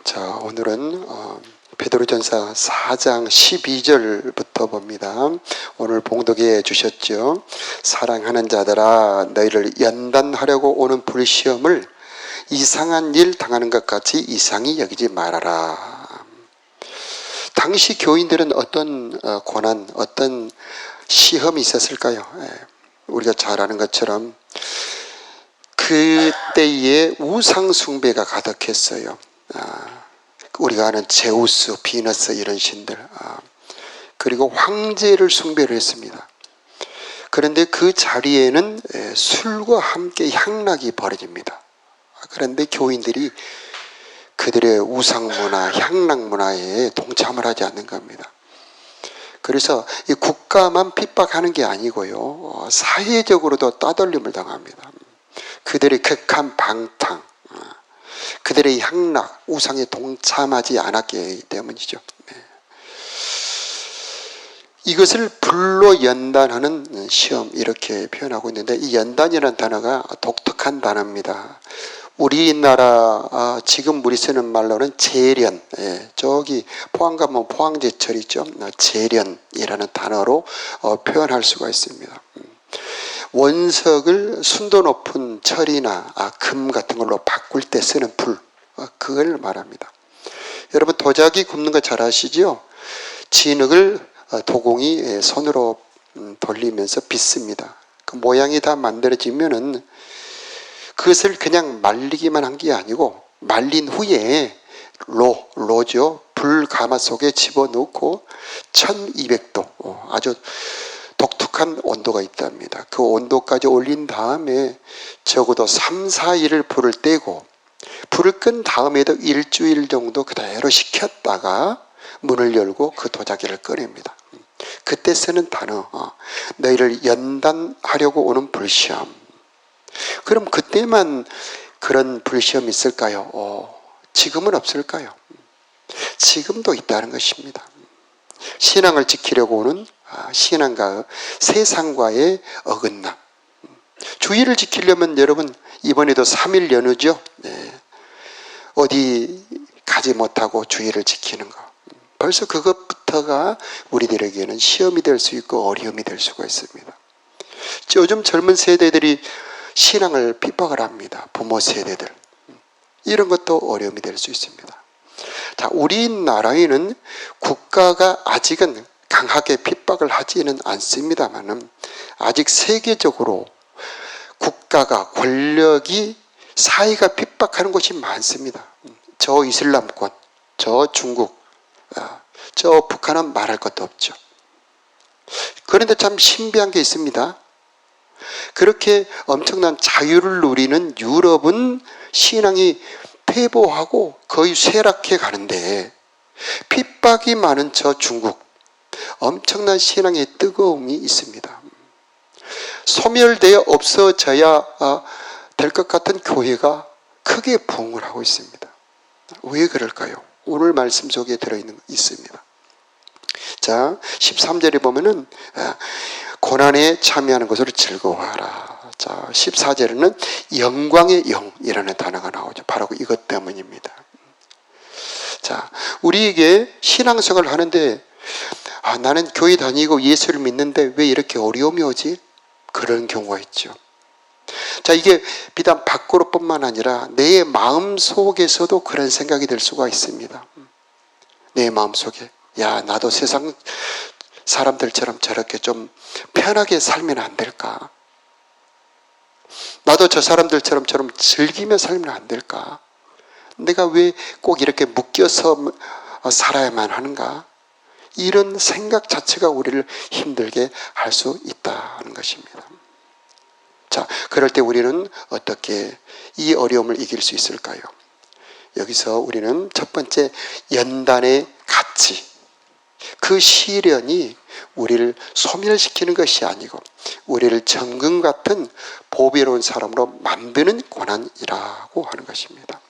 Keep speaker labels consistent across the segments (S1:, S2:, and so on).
S1: 자, 오늘은 베드로전서 4장 12절부터 봅니다. 오늘 봉독해 주셨죠. 사랑하는 자들아, 너희를 연단하려고 오는 불시험을 이상한 일 당하는 것 같이 이상히 여기지 말아라. 당시 교인들은 어떤 고난, 어떤 시험이 있었을까요? 우리가 잘 아는 것처럼 그때에 우상 숭배가 가득했어요. 우리가 아는 제우스, 비너스 이런 신들, 그리고 황제를 숭배를 했습니다. 그런데 그 자리에는 술과 함께 향락이 벌어집니다. 그런데 교인들이 그들의 우상문화, 향락문화에 동참을 하지 않는 겁니다. 그래서 이 국가만 핍박하는 게 아니고요, 사회적으로도 따돌림을 당합니다. 그들의 극한 방탕, 그들의 향락, 우상에 동참하지 않았기 때문이죠. 이것을 불로 연단하는 시험, 이렇게 표현하고 있는데, 이 연단이라는 단어가 독특한 단어입니다. 우리나라 지금 우리 쓰는 말로는 재련, 저기 포항 가면 포항제철 있죠. 재련이라는 단어로 표현할 수가 있습니다. 원석을 순도 높은 철이나 금 같은 걸로 바꿀 때 쓰는 불, 그걸 말합니다. 여러분 도자기 굽는 거 잘 아시죠? 진흙을 도공이 손으로 돌리면서 빚습니다. 그 모양이 다 만들어지면은 그것을 그냥 말리기만 한 게 아니고, 말린 후에 로죠. 불 가마 속에 집어넣고 1200도, 아주 독특한 온도가 있답니다. 그 온도까지 올린 다음에 적어도 3, 4일을 불을 떼고, 불을 끈 다음에도 일주일 정도 그대로 식혔다가 문을 열고 그 도자기를 꺼냅니다. 그때 쓰는 단어, 너희를 연단하려고 오는 불시험. 그럼 그때만 그런 불시험이 있을까요? 지금은 없을까요? 지금도 있다는 것입니다. 신앙을 지키려고 오는 신앙과 세상과의 어긋남. 주일을 지키려면 여러분 이번에도 3일 연휴죠. 어디 가지 못하고 주일을 지키는 거, 벌써 그것부터가 우리들에게는 시험이 될 수 있고 어려움이 될 수가 있습니다. 요즘 젊은 세대들이 신앙을 핍박을 합니다. 부모 세대들. 이런 것도 어려움이 될 수 있습니다. 자, 우리나라에는 국가가 아직은 강하게 핍박을 하지는 않습니다만은 아직 세계적으로 국가가, 권력이 사회가 핍박하는 곳이 많습니다. 저 이슬람권, 저 중국, 저 북한은 말할 것도 없죠. 그런데 참 신비한 게 있습니다. 그렇게 엄청난 자유를 누리는 유럽은 신앙이 퇴보하고 거의 쇠락해 가는데, 핍박이 많은 저 중국, 엄청난 신앙의 뜨거움이 있습니다. 소멸되어 없어져야 될 것 같은 교회가 크게 부흥을 하고 있습니다. 왜 그럴까요? 오늘 말씀 속에 있습니다. 자, 13절에 보면은 고난에 참여하는 것으로 즐거워하라. 자, 14절에는 영광의 영이라는 단어가 나오죠. 바로 이것 때문입니다. 자, 우리에게 신앙생활을 하는데 나는 교회 다니고 예수를 믿는데 왜 이렇게 어려움이 오지? 그런 경우가 있죠. 자, 이게 비단 밖으로뿐만 아니라 내 마음 속에서도 그런 생각이 들 수가 있습니다. 내 마음 속에, 야, 나도 세상 사람들처럼 저렇게 좀 편하게 살면 안 될까? 나도 저 사람들처럼 즐기며 살면 안 될까? 내가 왜 꼭 이렇게 묶여서 살아야만 하는가? 이런 생각 자체가 우리를 힘들게 할 수 있다는 것입니다. 자, 그럴 때 우리는 어떻게 이 어려움을 이길 수 있을까요? 여기서 우리는 첫 번째, 연단의 가치. 그 시련이 우리를 소멸시키는 것이 아니고 우리를 정금 같은 보배로운 사람으로 만드는 고난이라고 하는 것입니다.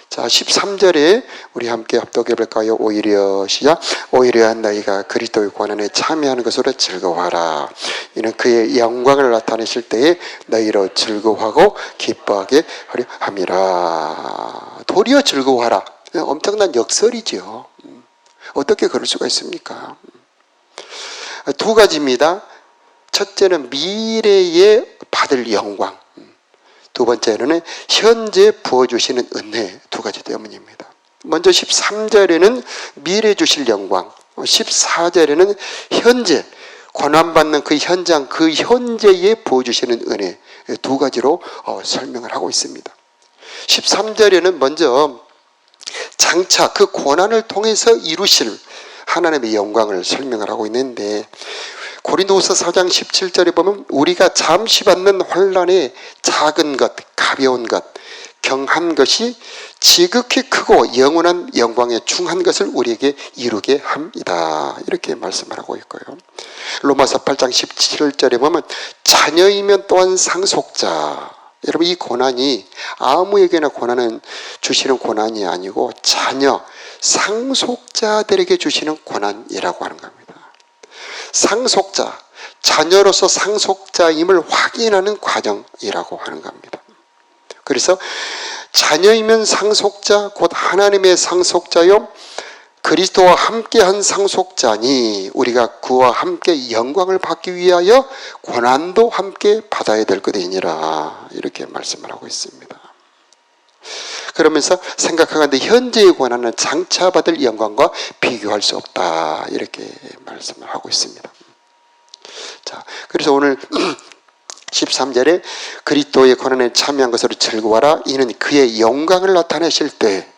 S1: 자, 13절에 우리 함께 합독해 볼까요? 오히려 시작. 오히려 너희가 그리스도의 고난에 참여하는 것으로 즐거워하라. 이는 그의 영광을 나타내실 때에 너희로 즐거워하고 기뻐하게 하려 함이라. 도리어 즐거워하라. 엄청난 역설이죠. 어떻게 그럴 수가 있습니까? 두 가지입니다. 첫째는 미래에 받을 영광, 두 번째는 현재 부어주시는 은혜, 두 가지 때문입니다. 먼저 13절에는 미래 주실 영광, 14절에는 현재 고난받는 그 현장, 그 현재에 부어주시는 은혜, 두 가지로 설명을 하고 있습니다. 13절에는 먼저 장차 그 고난을 통해서 이루실 하나님의 영광을 설명을 하고 있는데, 고린도후서 4장 17절에 보면 우리가 잠시 받는 환난에 작은 것, 가벼운 것, 경한 것이 지극히 크고 영원한 영광에 중한 것을 우리에게 이루게 합니다. 이렇게 말씀을 하고 있고요. 로마서 8장 17절에 보면 자녀이면 또한 상속자. 여러분, 이 고난이 아무에게나 고난은 주시는 고난이 아니고 자녀, 상속자들에게 주시는 고난이라고 하는 겁니다. 상속자, 자녀로서 상속자임을 확인하는 과정이라고 하는 겁니다. 그래서 자녀이면 상속자, 곧 하나님의 상속자요 그리스도와 함께한 상속자니 우리가 그와 함께 영광을 받기 위하여 고난도 함께 받아야 될 것이니라, 이렇게 말씀을 하고 있습니다. 그러면서 생각하건대 현재의 고난은 장차 받을 영광과 비교할 수 없다, 이렇게 말씀을 하고 있습니다. 자, 그래서 오늘 13절에 그리스도의 고난에 참여한 것으로 즐거워라, 이는 그의 영광을 나타내실 때,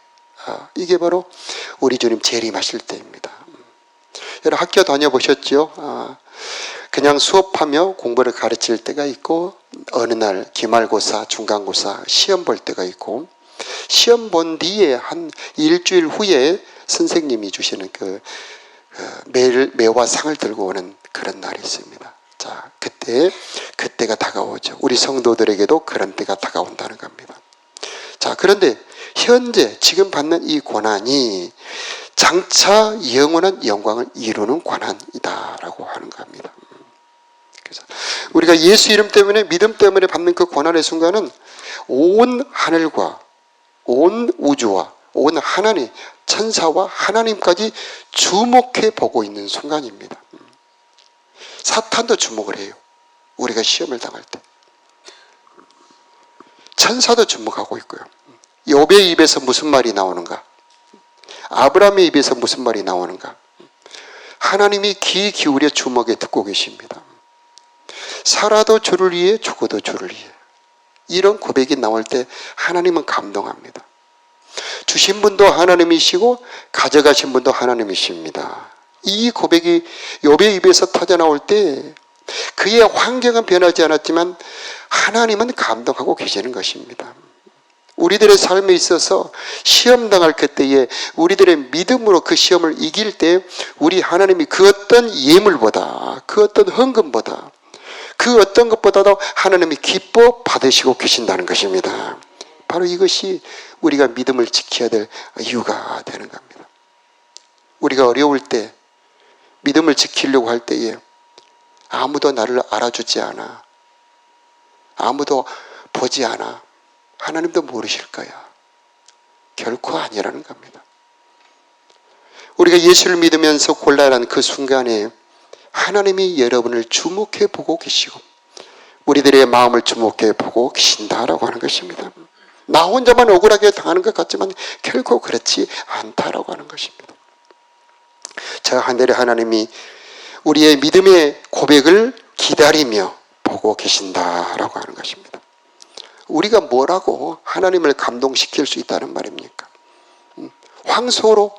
S1: 이게 바로 우리 주님 재림하실 때입니다. 여러분 학교 다녀보셨죠? 그냥 수업하며 공부를 가르칠 때가 있고, 어느 날 기말고사, 중간고사 시험 볼 때가 있고, 시험 본 뒤에 한 일주일 후에 선생님이 주시는 그 매와 상을 들고 오는 그런 날이 있습니다. 자, 그때가 다가오죠. 우리 성도들에게도 그런 때가 다가온다는 겁니다. 자, 그런데 현재 지금 받는 이 고난이 장차 영원한 영광을 이루는 고난이다라고 하는 겁니다. 그래서 우리가 예수 이름 때문에, 믿음 때문에 받는 그 고난의 순간은 온 하늘과 온 우주와 온 하나님, 천사와 하나님까지 주목해 보고 있는 순간입니다. 사탄도 주목을 해요. 우리가 시험을 당할 때. 천사도 주목하고 있고요. 욥의 입에서 무슨 말이 나오는가? 아브라함의 입에서 무슨 말이 나오는가? 하나님이 귀 기울여 주목해 듣고 계십니다. 살아도 주를 위해, 죽어도 주를 위해. 이런 고백이 나올 때 하나님은 감동합니다. 주신 분도 하나님이시고 가져가신 분도 하나님이십니다. 이 고백이 욥의 입에서 터져나올 때 그의 환경은 변하지 않았지만 하나님은 감동하고 계시는 것입니다. 우리들의 삶에 있어서 시험 당할 그때에 우리들의 믿음으로 그 시험을 이길 때 우리 하나님이 그 어떤 예물보다, 그 어떤 헌금보다, 그 어떤 것보다도 하나님이 기뻐 받으시고 계신다는 것입니다. 바로 이것이 우리가 믿음을 지켜야 될 이유가 되는 겁니다. 우리가 어려울 때, 믿음을 지키려고 할 때에 아무도 나를 알아주지 않아, 아무도 보지 않아, 하나님도 모르실 거야. 결코 아니라는 겁니다. 우리가 예수를 믿으면서 곤란한 그 순간에 하나님이 여러분을 주목해 보고 계시고 우리들의 마음을 주목해 보고 계신다라고 하는 것입니다. 나 혼자만 억울하게 당하는 것 같지만 결코 그렇지 않다라고 하는 것입니다. 저 하늘의 하나님이 우리의 믿음의 고백을 기다리며 보고 계신다라고 하는 것입니다. 우리가 뭐라고 하나님을 감동시킬 수 있다는 말입니까? 황소로?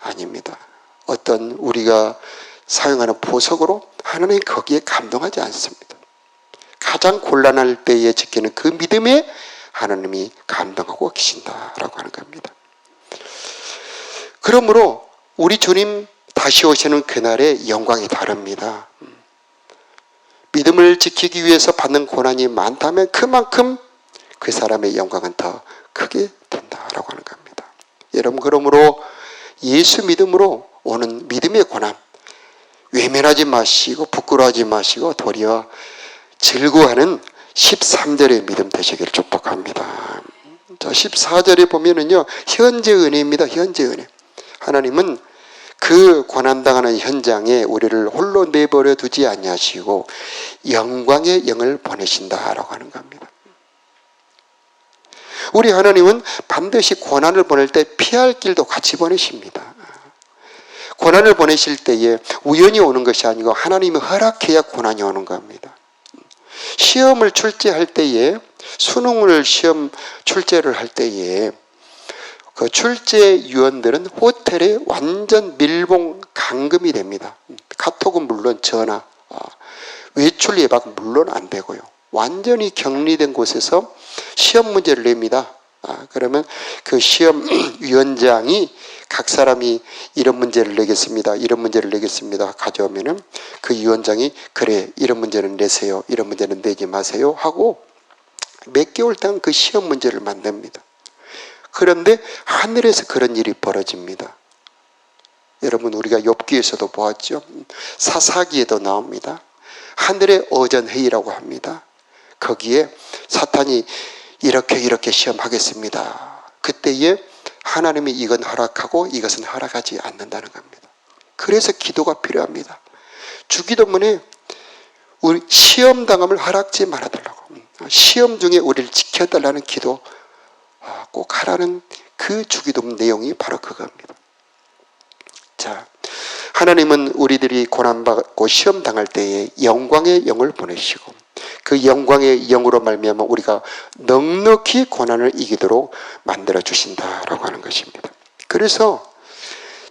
S1: 아닙니다. 어떤 우리가 사용하는 보석으로 하나님이 거기에 감동하지 않습니다. 가장 곤란할 때에 지키는 그 믿음에 하나님이 감동하고 계신다라고 하는 겁니다. 그러므로 우리 주님 다시 오시는 그날의 영광이 다릅니다. 믿음을 지키기 위해서 받는 고난이 많다면 그만큼 그 사람의 영광은 더 크게 된다라고 하는 겁니다. 여러분, 그러므로 예수 믿음으로 오는 믿음의 고난 외면하지 마시고 부끄러워하지 마시고 도리어 즐거워하는 13절의 믿음 되시기를 축복합니다. 자, 자, 14절에 보면은요, 현재 은혜입니다. 현재 은혜. 하나님은 그 고난당하는 현장에 우리를 홀로 내버려 두지 아니하시고 영광의 영을 보내신다라고 하는 겁니다. 우리 하나님은 반드시 고난을 보낼 때 피할 길도 같이 보내십니다. 고난을 보내실 때에 우연히 오는 것이 아니고 하나님이 허락해야 고난이 오는 겁니다. 시험을 출제할 때에, 수능을 시험 출제를 할 때에 그 출제위원들은 호텔에 완전 밀봉 감금이 됩니다. 카톡은 물론 전화, 외출 예방은 물론 안 되고요. 완전히 격리된 곳에서 시험 문제를 냅니다. 그러면 그 시험위원장이 각 사람이 이런 문제를 내겠습니다. 이런 문제를 내겠습니다. 가져오면은 그 위원장이 그래, 이런 문제는 내세요. 이런 문제는 내지 마세요. 하고 몇 개월 동안 그 시험 문제를 만듭니다. 그런데 하늘에서 그런 일이 벌어집니다. 여러분, 우리가 욥기에서도 보았죠. 사사기에도 나옵니다. 하늘의 어전회의라고 합니다. 거기에 사탄이 이렇게 시험하겠습니다. 그때에 하나님이 이건 허락하고 이것은 허락하지 않는다는 겁니다. 그래서 기도가 필요합니다. 주기도문에 우리 시험당함을 허락지 말아달라고, 시험 중에 우리를 지켜달라는 기도 꼭 하라는 그 주기도문 내용이 바로 그겁니다. 자, 하나님은 우리들이 고난받고 시험당할 때에 영광의 영을 보내시고 그 영광의 영으로 말미암아 우리가 넉넉히 고난을 이기도록 만들어 주신다라고 하는 것입니다. 그래서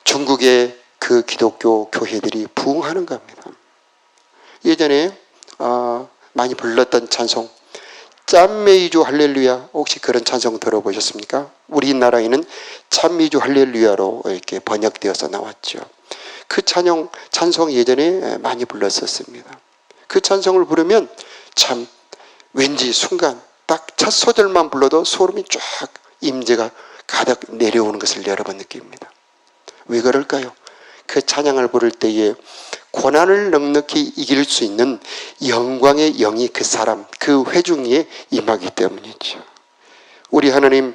S1: 중국의 그 기독교 교회들이 부흥하는 겁니다. 예전에 많이 불렀던 찬송, 짠메이주 할렐루야, 혹시 그런 찬송 들어보셨습니까? 우리나라에는 찬미주 할렐루야로 이렇게 번역되어서 나왔죠. 그 찬송 예전에 많이 불렀었습니다. 그 찬송을 부르면 참 왠지 순간 딱 첫 소절만 불러도 소름이 쫙 임재가 가득 내려오는 것을 여러 번 느낍니다. 왜 그럴까요? 그 찬양을 부를 때에 고난을 넉넉히 이길 수 있는 영광의 영이 그 사람, 그 회중에 임하기 때문이죠. 우리 하나님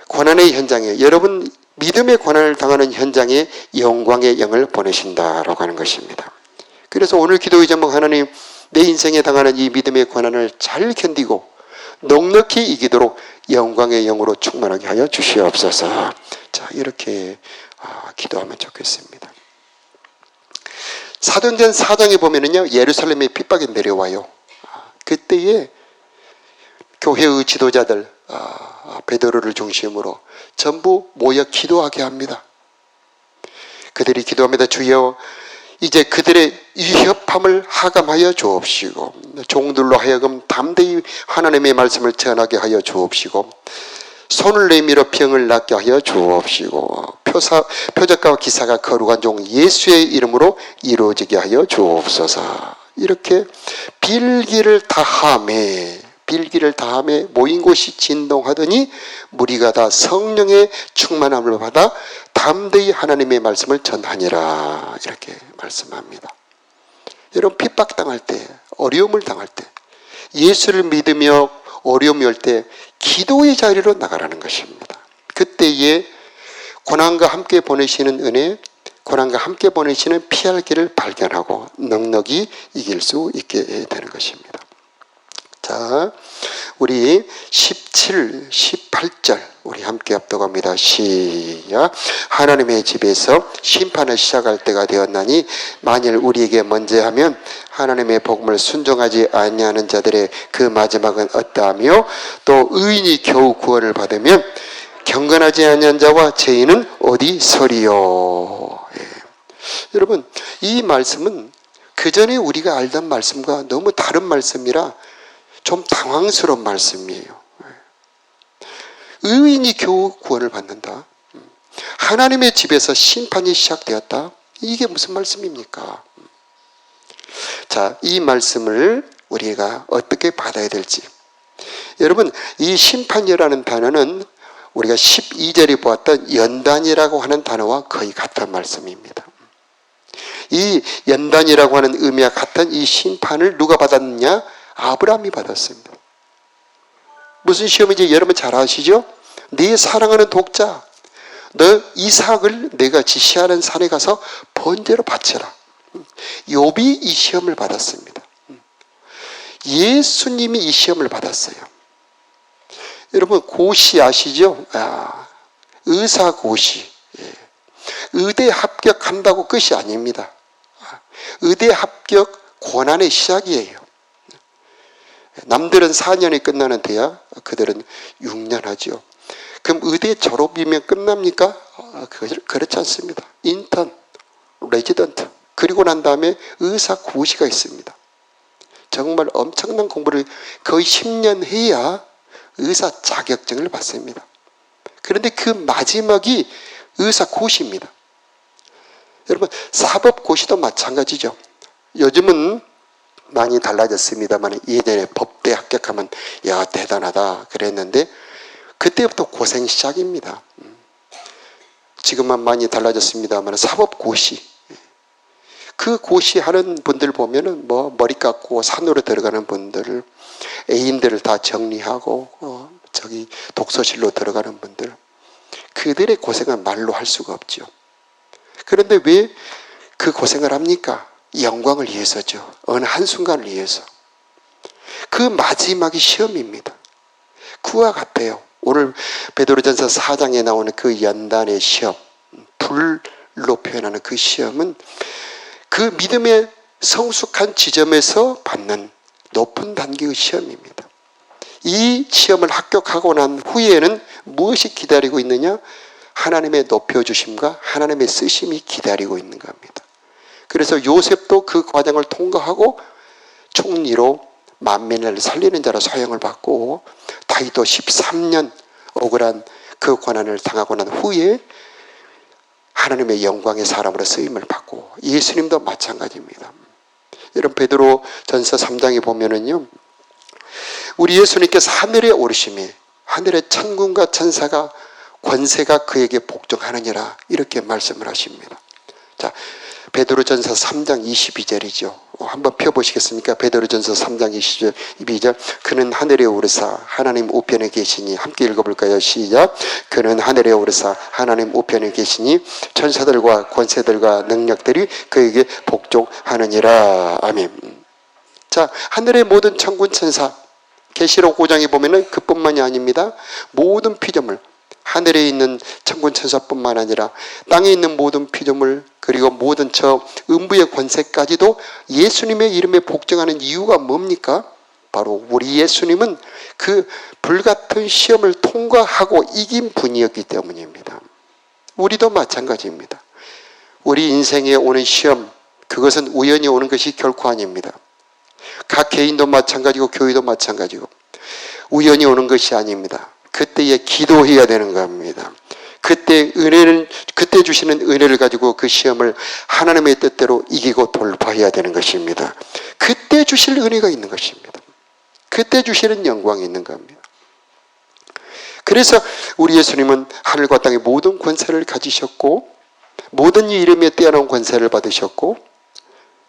S1: 고난의 현장에, 여러분 믿음의 고난을 당하는 현장에 영광의 영을 보내신다라고 하는 것입니다. 그래서 오늘 기도의 제목, 하나님 내 인생에 당하는 이 믿음의 고난을 잘 견디고 넉넉히 이기도록 영광의 영으로 충만하게 하여 주시옵소서. 자, 이렇게 기도하면 좋겠습니다. 사도행전 4장에 보면은요, 예루살렘에 핍박이 내려와요. 그때에 교회의 지도자들, 베드로를 중심으로 전부 모여 기도하게 합니다. 그들이 기도합니다. 주여, 이제 그들의 위협함을 하감하여 주옵시고 종들로 하여금 담대히 하나님의 말씀을 전하게 하여 주옵시고 손을 내밀어 병을 낫게 하여 주옵시고 표적과 기사가 거룩한 종 예수의 이름으로 이루어지게 하여 주옵소서. 이렇게 빌기를 다함에 모인 곳이 진동하더니 무리가 다 성령의 충만함을 받아 담대히 하나님의 말씀을 전하니라. 이렇게 말씀합니다. 여러분, 핍박당할 때, 어려움을 당할 때, 예수를 믿으며 어려움이 올 때 기도의 자리로 나가라는 것입니다. 그때에 고난과 함께 보내시는 은혜, 고난과 함께 보내시는 피할 길을 발견하고 넉넉히 이길 수 있게 되는 것입니다. 자, 우리 17, 18절 우리 함께 합독합니다. 시작. 하나님의 집에서 심판을 시작할 때가 되었나니 만일 우리에게 먼저 하면 하나님의 복음을 순종하지 아니하는 자들의 그 마지막은 어떠하며 또 의인이 겨우 구원을 받으면 경건하지 아니한 자와 죄인은 어디 서리요. 예. 여러분, 이 말씀은 그전에 우리가 알던 말씀과 너무 다른 말씀이라 좀 당황스러운 말씀이에요. 의인이 겨우 구원을 받는다. 하나님의 집에서 심판이 시작되었다. 이게 무슨 말씀입니까? 자, 이 말씀을 우리가 어떻게 받아야 될지. 여러분, 이 심판이라는 단어는 우리가 12절에 보았던 연단이라고 하는 단어와 거의 같은 말씀입니다. 이 연단이라고 하는 의미와 같은 이 심판을 누가 받았느냐? 아브라함이 받았습니다. 무슨 시험인지 여러분 잘 아시죠? 네 사랑하는 독자, 너 이삭을 내가 지시하는 산에 가서 번제로 바쳐라. 욥이 이 시험을 받았습니다. 예수님이 이 시험을 받았어요. 여러분 고시 아시죠? 의사 고시. 의대 합격한다고 끝이 아닙니다. 의대 합격 고난의 시작이에요. 남들은 4년이 끝나는 대학, 그들은 6년 하죠. 그럼 의대 졸업이면 끝납니까? 그렇지 않습니다. 인턴, 레지던트, 그리고 난 다음에 의사 고시가 있습니다. 정말 엄청난 공부를 거의 10년 해야 의사 자격증을 받습니다. 그런데 그 마지막이 의사 고시입니다. 여러분 사법 고시도 마찬가지죠. 요즘은 많이 달라졌습니다만 예전에 법대 합격하면 야 대단하다 그랬는데 그때부터 고생 시작입니다. 지금은 많이 달라졌습니다만 사법 고시, 그 고시하는 분들 보면은 뭐 머리 깎고 산으로 들어가는 분들, 애인들을 다 정리하고 저기 독서실로 들어가는 분들, 그들의 고생은 말로 할 수가 없죠. 그런데 왜 그 고생을 합니까? 영광을 위해서죠. 어느 한순간을 위해서. 그 마지막이 시험입니다. 그와 같아요. 오늘 베드로전서 4장에 나오는 그 연단의 시험, 불로 표현하는 그 시험은 그 믿음의 성숙한 지점에서 받는 높은 단계의 시험입니다. 이 시험을 합격하고 난 후에는 무엇이 기다리고 있느냐? 하나님의 높여주심과 하나님의 쓰심이 기다리고 있는 겁니다. 그래서 요셉도 그 과정을 통과하고 총리로 만민을 살리는 자로 사형을 받고, 다윗도 13년 억울한 그 고난을 당하고 난 후에 하나님의 영광의 사람으로 쓰임을 받고, 예수님도 마찬가지입니다. 여러분 베드로 전서 3장에 보면은요, 우리 예수님께서 하늘에 오르심에 하늘의 천군과 천사가 권세가 그에게 복종하느니라 이렇게 말씀을 하십니다. 자, 베드로전서 3장 22절이죠. 한번 펴보시겠습니까? 베드로전서 3장 22절. 그는 하늘에 오르사 하나님 우편에 계시니, 함께 읽어볼까요? 시작. 그는 하늘에 오르사 하나님 우편에 계시니 천사들과 권세들과 능력들이 그에게 복종하느니라. 아멘. 자, 하늘의 모든 천군 천사, 계시록 5장에 보면은 그뿐만이 아닙니다. 모든 피조물, 하늘에 있는 천군 천사뿐만 아니라 땅에 있는 모든 피조물, 그리고 모든 저 음부의 권세까지도 예수님의 이름에 복종하는 이유가 뭡니까? 바로 우리 예수님은 그 불같은 시험을 통과하고 이긴 분이었기 때문입니다. 우리도 마찬가지입니다. 우리 인생에 오는 시험, 그것은 우연히 오는 것이 결코 아닙니다. 각 개인도 마찬가지고 교회도 마찬가지고 우연히 오는 것이 아닙니다. 그때에 기도해야 되는 겁니다. 그때 주시는 은혜를 가지고 그 시험을 하나님의 뜻대로 이기고 돌파해야 되는 것입니다. 그때 주실 은혜가 있는 것입니다. 그때 주시는 영광이 있는 겁니다. 그래서 우리 예수님은 하늘과 땅의 모든 권세를 가지셨고, 모든 이름에 뛰어난 권세를 받으셨고,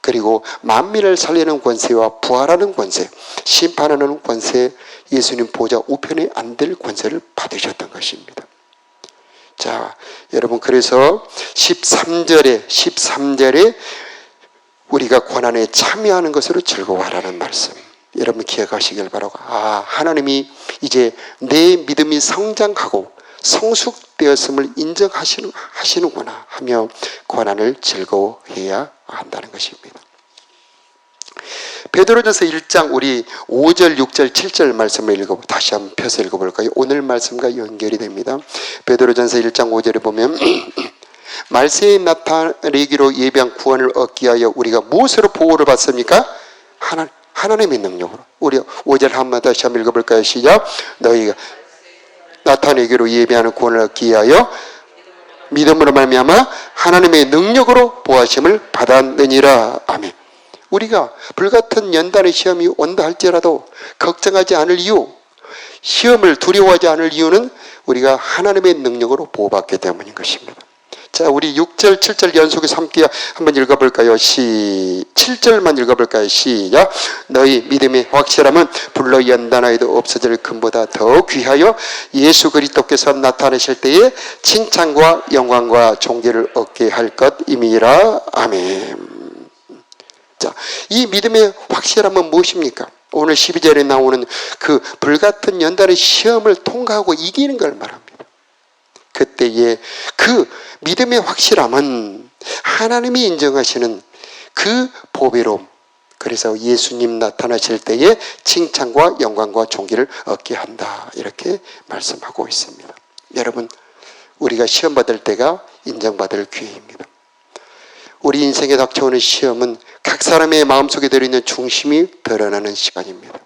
S1: 그리고 만민을 살리는 권세와 부활하는 권세, 심판하는 권세, 예수님 보좌 우편에 앉을 권세를 받으셨던 것입니다. 자, 여러분, 그래서 13절에 우리가 고난에 참여하는 것으로 즐거워하라는 말씀, 여러분 기억하시길 바라고, 하나님이 이제 내 믿음이 성장하고 성숙되었음을 인정하시는구나 하며 고난을 즐거워해야 한다는 것입니다. 베드로전서 1장 우리 5절, 6절, 7절 말씀을 다시 한번 펴서 읽어볼까요? 오늘 말씀과 연결이 됩니다. 베드로전서 1장 5절에 보면 말세에 나타내기로 예비한 구원을 얻기 위하여 우리가 무엇으로 보호를 받습니까? 하나님의 능력으로. 우리 5절 한번 다시 한번 읽어볼까요? 시작. 너희가 나타내기로 예비하는 구원을 얻기 위하여 믿음으로 말미암아 하나님의 능력으로 보호하심을 받았느니라. 아멘. 우리가 불같은 연단의 시험이 온다 할지라도 걱정하지 않을 이유, 시험을 두려워하지 않을 이유는 우리가 하나님의 능력으로 보호받기 때문인 것입니다. 자, 우리 6절, 7절 연속해서 함께 한번 읽어볼까요? 7절만 읽어볼까요? 시작. 너희 믿음의 확실함은 불로 연단하여도 없어질 금보다 더 귀하여 예수 그리스도께서 나타나실 때에 칭찬과 영광과 존귀를 얻게 할 것임이라. 아멘. 자, 이 믿음의 확실함은 무엇입니까? 오늘 12절에 나오는 그 불같은 연단의 시험을 통과하고 이기는 걸 말합니다. 그때의 그 믿음의 확실함은 하나님이 인정하시는 그 보배로움, 그래서 예수님 나타나실 때에 칭찬과 영광과 존귀를 얻게 한다, 이렇게 말씀하고 있습니다. 여러분, 우리가 시험 받을 때가 인정받을 기회입니다. 우리 인생에 닥쳐오는 시험은 각 사람의 마음속에 들어있는 중심이 드러나는 시간입니다.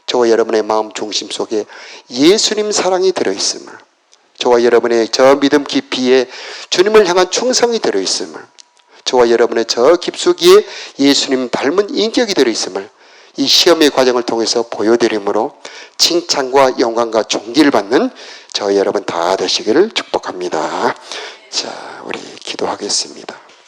S1: 저와 여러분의 마음 중심 속에 예수님 사랑이 들어있음을, 저와 여러분의 저 믿음 깊이에 주님을 향한 충성이 들어있음을, 저와 여러분의 저 깊숙이에 예수님 닮은 인격이 들어있음을 이 시험의 과정을 통해서 보여드림으로 칭찬과 영광과 존귀를 받는 저 여러분 다 되시기를 축복합니다. 자, 우리 기도하겠습니다.